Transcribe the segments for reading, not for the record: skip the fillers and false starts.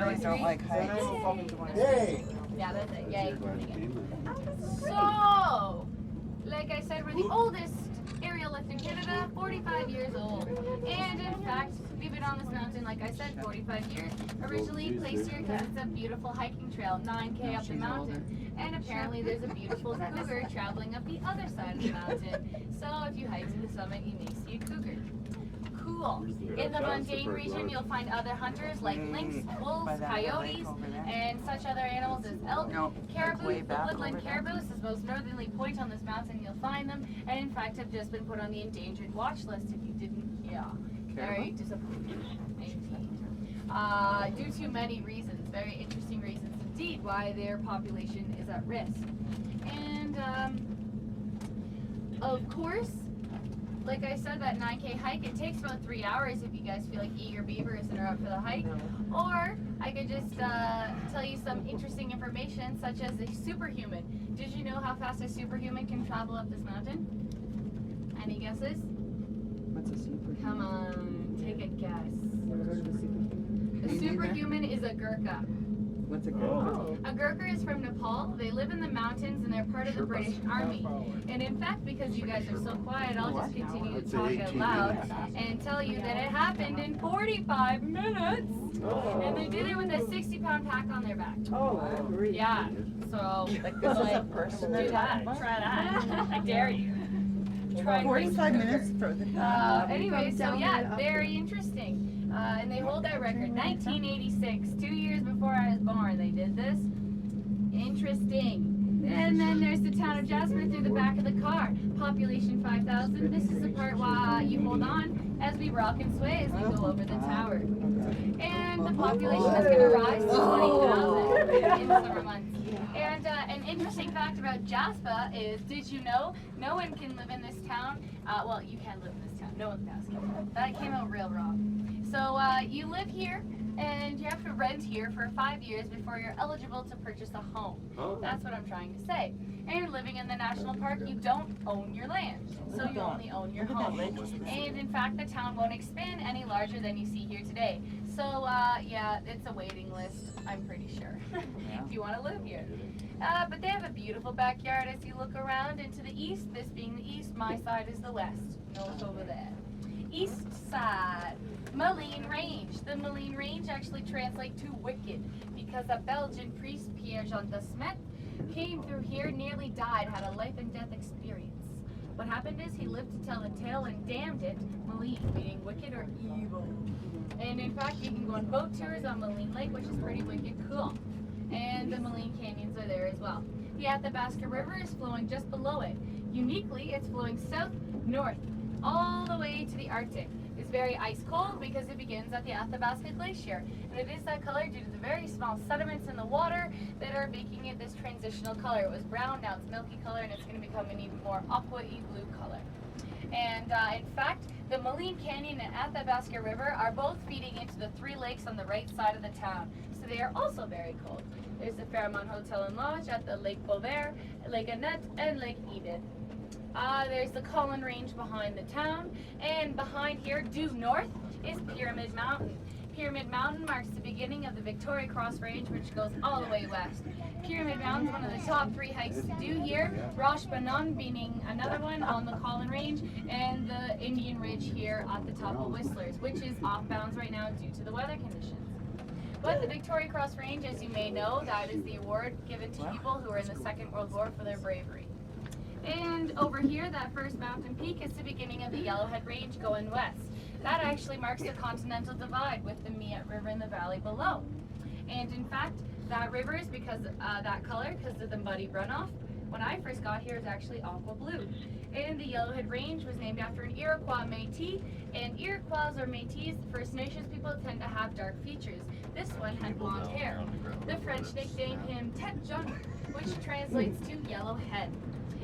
really don't like heights. Yay! Yeah, that's it. Yay. So, like I said, we're the oldest aerial lift in Canada, 45 years old. And in fact, we've been on this mountain, like I said, 45 years. Originally placed here because it's a beautiful hiking trail, 9K up the mountain. And apparently there's a beautiful cougar traveling up the other side of the mountain. So if you hike to the summit, you may see a cougar. Cool. In the mundane region, you'll find other hunters like lynx, wolves, coyotes, and such other animals as elk, caribou. The woodland caribou is the most northerly point on this mountain. You'll find them, and in fact have just been put on the endangered watch list. If you didn't, very disappointing. Due to many reasons, very interesting reasons indeed, why their population is at risk. And of course, like I said, that 9K hike, it takes about 3 hours if you guys feel like eager beavers and are up for the hike. Or I could just tell you some interesting information, such as a superhuman. Did you know how fast a superhuman can travel up this mountain? Any guesses? What's a superhuman? Come on, take a guess. Never heard of a superhuman. A superhuman is a Gurkha. What's a Gurkha? A Gurkha is from Nepal. They live in the mountains and they're part of the British Army. And in fact, because you guys are so quiet, I'll just continue to talk out loud and tell you that it happened in 45 minutes. And they did it with a 60-pound pack on their back. Oh, I agree. Yeah. So, Like this is a person. do that. Try that. I dare you. Try 45 minutes further down. Anyway, so yeah, very interesting. And they hold that record. 1986, 2 years before I was born, they did this. Interesting. And then there's the town of Jasper through the back of the car. Population 5,000. This is the part why you hold on as we rock and sway as we go over the tower. And the population is going to rise to 20,000 in the summer months. And an interesting fact about Jasper is, did you know no one can live in this town? Well, you can live in this town. No one's asking. That came out real wrong. So you live here, and you have to rent here for 5 years before you're eligible to purchase a home. That's what I'm trying to say. And you're living in the national park, you don't own your land, so you only own your home. And in fact, the town won't expand any larger than you see here today. So yeah, it's a waiting list, I'm pretty sure, if you want to live here. But they have a beautiful backyard as you look around into the east. This being the east, my side is the west. North over there. East side. Moline Range. The Moline Range actually translates to wicked because a Belgian priest, Pierre-Jean de Smet, came through here, nearly died, had a life and death experience. What happened is he lived to tell the tale and damned it, Moline, meaning wicked or evil. And in fact, you can go on boat tours on Moline Lake, which is pretty wicked cool. And the Moline Canyons are there as well. The Athabasca River is flowing just below it. Uniquely, it's flowing south-north, all the way to the Arctic. It's very ice cold because it begins at the Athabasca Glacier, and it is that color due to the very small sediments in the water that are making it this transitional color. It was brown, now it's milky color, and it's going to become an even more aqua-y blue color. And in fact, the Moline Canyon and Athabasca River are both feeding into the 3 lakes on the right side of the town, so they are also very cold. There's the Fairmont Hotel and Lodge at the Lake Beauvert, Lake Annette, and Lake Enid. There's the Collin Range behind the town, and behind here, due north, is Pyramid Mountain. Pyramid Mountain marks the beginning of the Victoria Cross Range, which goes all the way west. Pyramid Mountain is one of the top 3 hikes to do here, Roche Banon being another one on the Collin Range, and the Indian Ridge here at the top of Whistler's, which is off bounds right now due to the weather conditions. But the Victoria Cross Range, as you may know, that is the award given to people who were in the Second World War for their bravery. And over here, that first mountain peak is the beginning of the Yellowhead Range going west. That actually marks the Continental Divide with the Miette River in the valley below. And in fact, that river is because that color, because of the muddy runoff. When I first got here, it was actually aqua blue. And the Yellowhead Range was named after an Iroquois Métis, and Iroquois or Métis, the First Nations people, tend to have dark features. This one had blonde hair. The French nicknamed him Tête Jaune, which translates to yellow head.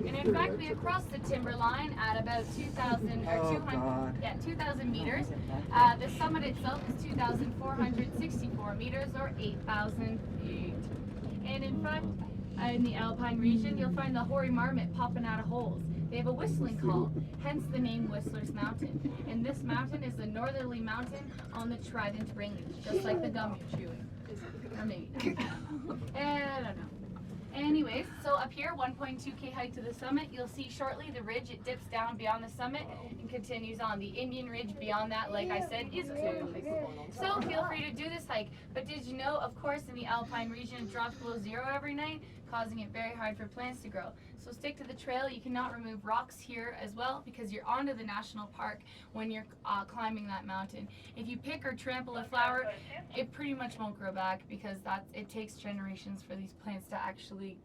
And in fact, we have crossed the timberline at about 2,000 or 2,000 meters. The summit itself is 2,464 meters or 8,000 feet. And in fact, in the alpine region, you'll find the hoary marmot popping out of holes. They have a whistling call, hence the name Whistler's Mountain. And this mountain is the northerly mountain on the Trident Range, just like the gum you're chewing. Or maybe not. I don't know. Anyways, so up here, 1.2K height to the summit. You'll see shortly the ridge, it dips down beyond the summit and continues on. The Indian Ridge beyond that, like I said, is closed. So feel free to do this hike. But did you know, of course, in the alpine region, it drops below zero every night, causing it very hard for plants to grow. So stick to the trail. You cannot remove rocks here as well because you're onto the national park when you're climbing that mountain. If you pick or trample a flower, it pretty much won't grow back because it takes generations for these plants to actually